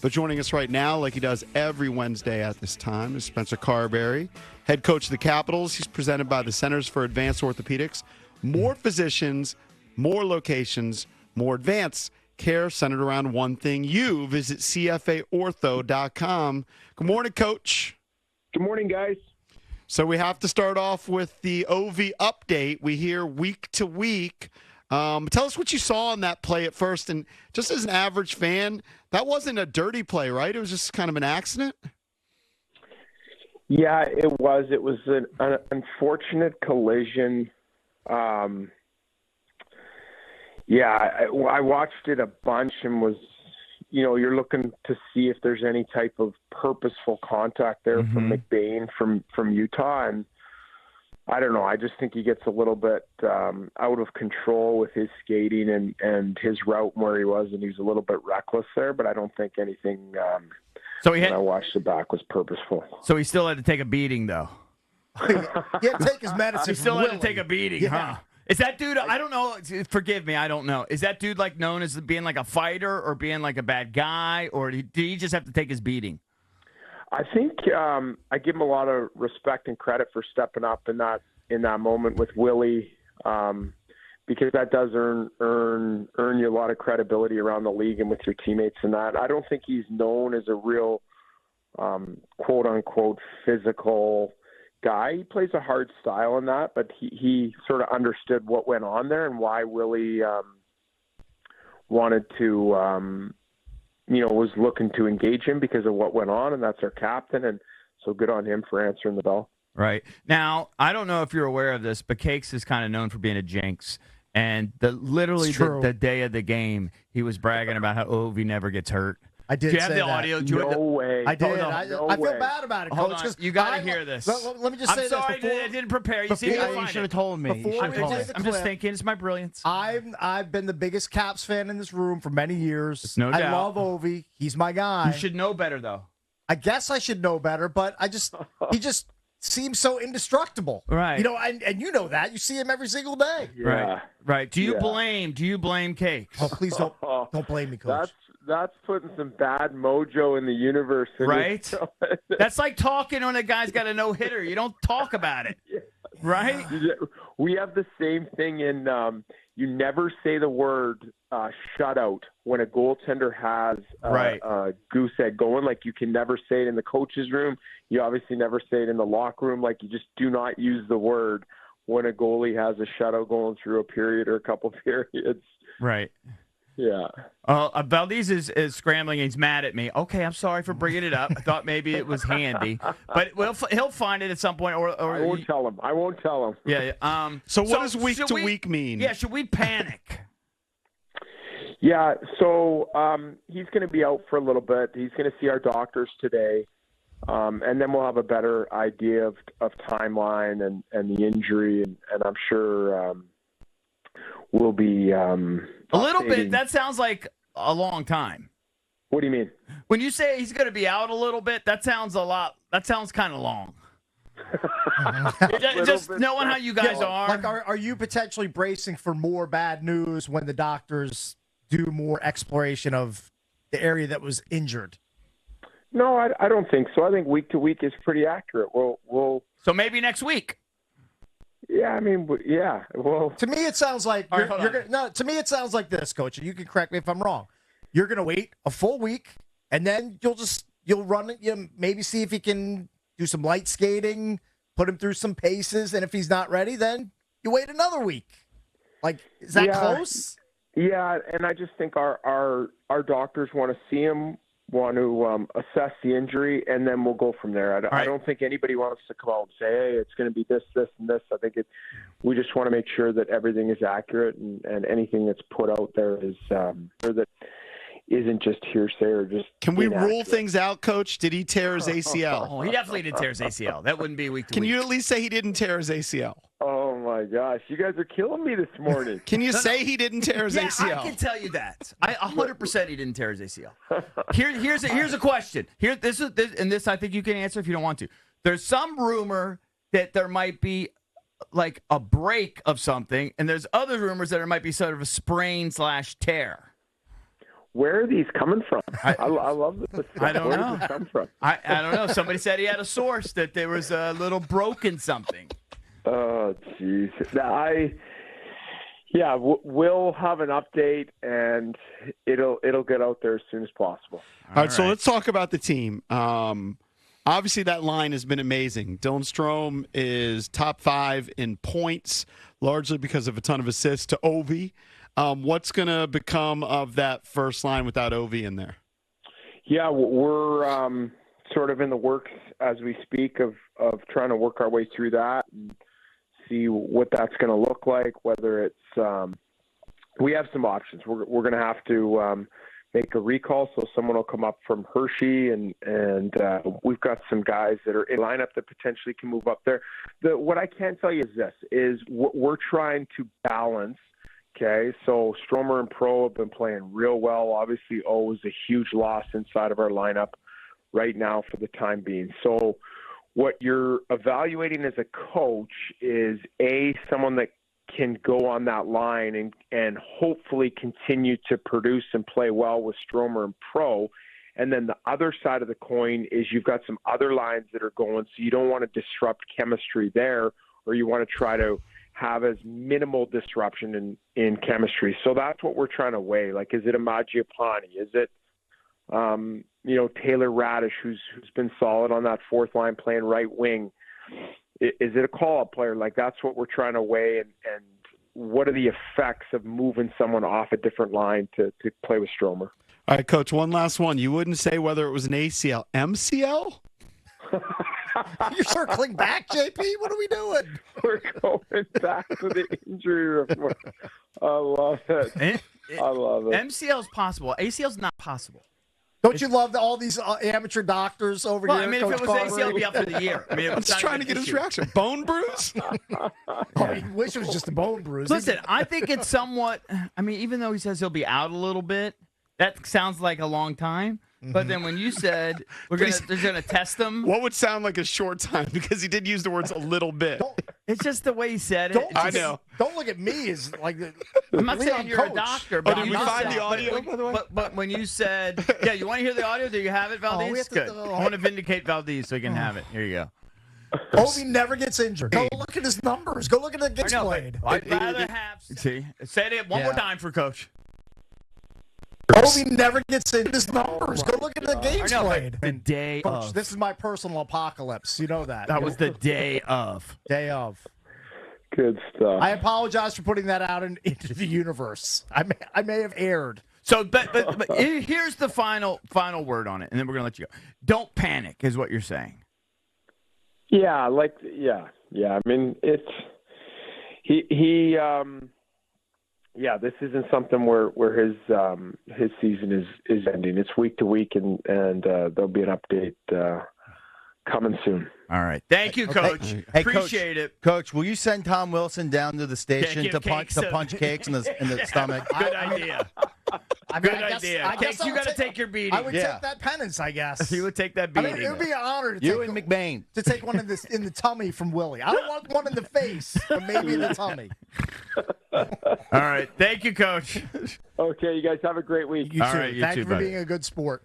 But joining us right now, like he does every Wednesday at this time, is Spencer Carbery, head coach of the Capitals. He's presented by the Centers for Advanced Orthopedics. More physicians, more locations, more advanced care centered around one thing. You visit CFAortho.com. Good morning, Coach. Good morning, guys. So we have to start off with the OV update. We hear week to week. Tell us what you saw on that play at first. And just as an average fan, that wasn't a dirty play, right? It was just kind of an accident? Yeah, it was. It was an unfortunate collision. I watched it a bunch and was, you're looking to see if there's any type of purposeful contact there from McBain from Utah. And I don't know. I just think he gets a little bit out of control with his skating and his route where he was, and he's a little bit reckless there. But I don't think anything. When I watched it back was purposeful. So he still had to take a beating, though. He had to take his medicine. He still had to take a beating, huh? Is that dude? I don't know. Forgive me, I don't know. Is that dude like known as being like a fighter or being like a bad guy, or did he just have to take his beating? I think I give him a lot of respect and credit for stepping up in that moment with Willie, because that does earn you a lot of credibility around the league and with your teammates and that. I don't think he's known as a real quote unquote physical guy. He plays a hard style in that, but he sort of understood what went on there and why Willie wanted to. Was looking to engage him because of what went on, and that's our captain, and so good on him for answering the bell. Right. Now, I don't know if you're aware of this, but Cakes is kind of known for being a jinx, and the day of the game, he was bragging about how Ovi never gets hurt. I did. Do you have say the that. audio? No way. I did. I feel bad about it, Coach. Hold on. You got to hear this. Let me just say I'm sorry this. I didn't prepare. You see, you should have told me. I'm just thinking. It's my brilliance. I've been the biggest Caps fan in this room for many years. No doubt. I love Ovi. He's my guy. You should know better, though. I guess I should know better, but he just seems so indestructible. Right. And you know that. You see him every single day. Yeah. Right. Do you blame Cakes? Oh, please don't blame me, Coach. That's putting some bad mojo in the universe. Right? That's like talking when a guy's got a no-hitter. You don't talk about it. Yeah. Right? We have the same thing in you never say the word shutout when a goaltender has a goose egg going. Like, you can never say it in the coach's room. You obviously never say it in the locker room. Like, you just do not use the word when a goalie has a shutout going through a period or a couple periods. Right. Yeah. Valdez is scrambling. He's mad at me. Okay, I'm sorry for bringing it up. I thought maybe it was handy, but he'll find it at some point. Or I won't tell him. Yeah. So what does week to week mean? Yeah. Should we panic? Yeah. So he's going to be out for a little bit. He's going to see our doctors today, and then we'll have a better idea of timeline and the injury, and I'm sure we'll be. A little bit. That sounds like a long time. What do you mean? When you say he's going to be out a little bit, that sounds a lot. That sounds kind of long. Just knowing how you guys are. Like, are you potentially bracing for more bad news when the doctors do more exploration of the area that was injured? No, I don't think so. I think week to week is pretty accurate. We'll. So maybe next week. Yeah, I mean, yeah. Well, to me, it sounds like to me, it sounds like this, Coach. And you can correct me if I'm wrong. You're going to wait a full week, and then you'll run it. Maybe see if he can do some light skating, put him through some paces, and if he's not ready, then you wait another week. Like, is that close? Yeah, and I just think our doctors want to see him, want to assess the injury, and then we'll go from there. I don't think anybody wants to come out and say, hey, it's going to be this, this, and this. I think we just want to make sure that everything is accurate and anything that's put out there is that isn't just hearsay or just. Can we rule things out, Coach? Did he tear his ACL? Oh, he definitely didn't tear his ACL. That wouldn't be week to week. Can you at least say he didn't tear his ACL? Oh, my gosh. You guys are killing me this morning. Can you say he didn't tear his ACL? I can tell you that. 100% he didn't tear his ACL. Here's a question. This I think you can answer if you don't want to. There's some rumor that there might be like a break of something, and there's other rumors that there might be sort of a sprain/tear. where are these coming from? I love this. I don't where know. Does this come from? I don't know. Somebody said he had a source that there was a little broken something. Oh, jeez. We'll have an update, and it'll get out there as soon as possible. All right, so let's talk about the team. Obviously, that line has been amazing. Dylan Strome is top 5 in points, largely because of a ton of assists to Ovi. What's going to become of that first line without Ovi in there? Yeah, we're sort of in the works as we speak of trying to work our way through that and see what that's going to look like, whether it's we have some options. We're going to have to make a recall, so someone will come up from Hershey, and we've got some guys that are in lineup that potentially can move up there. What I can tell you is this, is we're trying to balance, okay? So Stromer and Pro have been playing real well. Obviously, O is a huge loss inside of our lineup right now for the time being. So what you're evaluating as a coach is, someone that can go on that line and hopefully continue to produce and play well with Stromer and Pro. And then the other side of the coin is you've got some other lines that are going, so you don't want to disrupt chemistry there, or you want to try to have as minimal disruption in chemistry. So that's what we're trying to weigh. Like, is it Mangiapane? Is it, Taylor Radish, who's been solid on that fourth line playing right wing? Is it a call-up player? Like, that's what we're trying to weigh, and what are the effects of moving someone off a different line to play with Stromer? All right, Coach, one last one. You wouldn't say whether it was an ACL, MCL? You're circling back, JP? What are we doing? We're going back to the injury report. I love it. I love it. MCL is possible. ACL is not possible. Don't you love all these amateur doctors over here? I mean, Coach if it was ACL, it'd be up for the year. I mean, I'm just trying to get his reaction. Bone bruise? I wish it was just a bone bruise. Listen, I think it's somewhat. I mean, even though he says he'll be out a little bit, that sounds like a long time. But then when you said they're gonna test him, what would sound like a short time? Because he did use the words a little bit. It's just the way he said it. I know. Don't look at me as like. I'm not saying you're a doctor, but did we find the audio, by the way? But when you said, yeah, you want to hear the audio? Do you have it, Valdez? Good. I want to vindicate Valdez so he can have it. Here you go. Ovi never gets injured. Go look at his numbers. Go look at the gets played. I'd rather have. See, say it one more time for Coach. Ovi never gets in his numbers. Go look at the games played. The day Coach, of. this is my personal apocalypse. You know that. That was the day of. Day of. Good stuff. I apologize for putting that out into the universe. I may have erred. So, but here's the final word on it, and then we're gonna let you go. Don't panic, is what you're saying. Yeah, yeah. I mean, it's he. This isn't something where his season is ending. It's week to week, and there'll be an update coming soon. All right. Thank you, Coach. Hey, Appreciate it. Coach, will you send Tom Wilson down to the station to punch cakes in the stomach? Good idea. Good idea. I guess you got to take your beating. I would take that penance, I guess. You would take that beating. I mean, it would be an honor to you and McBain to take one in the tummy from Willie. I don't want one in the face, but maybe in the tummy. All right. Thank you, Coach. Okay, you guys have a great week. You too. All right, you Thank too, you for buddy. being a good sport.